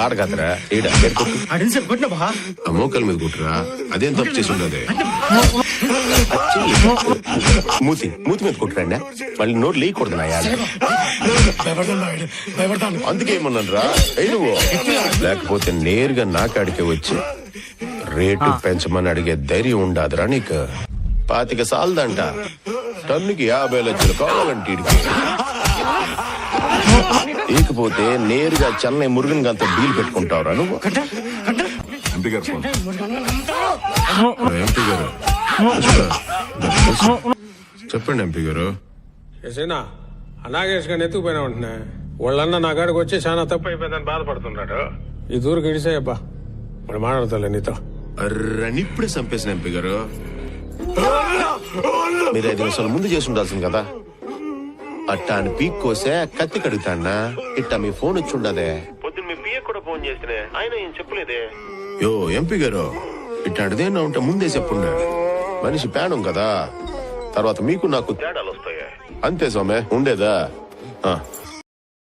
ఆడగదరా ఈడ మోకల మీద కుట్టురా. అదేం తప్పు చేసి ఉండదు. మూతి మీద కుట్టురండి. మళ్ళీ నోట్ లేకూడదున్నాయా? అందుకే ఏమన్నాను రా నువ్వు. లేకపోతే నేరుగా నాకాడికే వచ్చి రేటు పెంచమని అడిగే ధైర్యం ఉండదురా నీకు. 25 సాలదంట. టన్నుకి 50 లక్షలు కావాలంటే ఇకపోతే నేరుగా చెన్నై మురుగన్ గంత డీల్ పెట్టుకుంటావురా నువ్వు. ఎంపీ గారు చెప్పండి. ఎంపీ గారు ఎసేనా నాగేష్ గారిని ఎత్తుకుపోయినా ఉంటున్నా. వాళ్ళన్న నా కాడికి వచ్చి చాలా తప్పు అయిపోయిందని బాధపడుతున్నాడు. ఈ దూరకు ఇడిసేయబ్బా, మరి మాట్లాడతాలే నీతో. అర్రనిప్పుడే చంపేసిన ఎంపీ గారు. మీరు 5 నిమిషాలు ముందు చేసి ఉండాల్సింది కదా. అట్టా అని పీక్ కోసే కత్తి కడుగుతాన్నా. ఇట్టా మీ ఫోన్ వచ్చి ఉండదే. పొద్దున్న మీ పిఏ కూడా ఫోన్ చేస్తే ఆయన ఏం చెప్పలేదే. యో ఎంపీ గారు, ఇట్లాంటిదేనా ఉంటే ముందే చెప్పుండే. మనిషి పేడం కదా, తర్వాత మీకు నాకు తేడాలు వస్తాయి. అంతే సోమే ఉండేదా.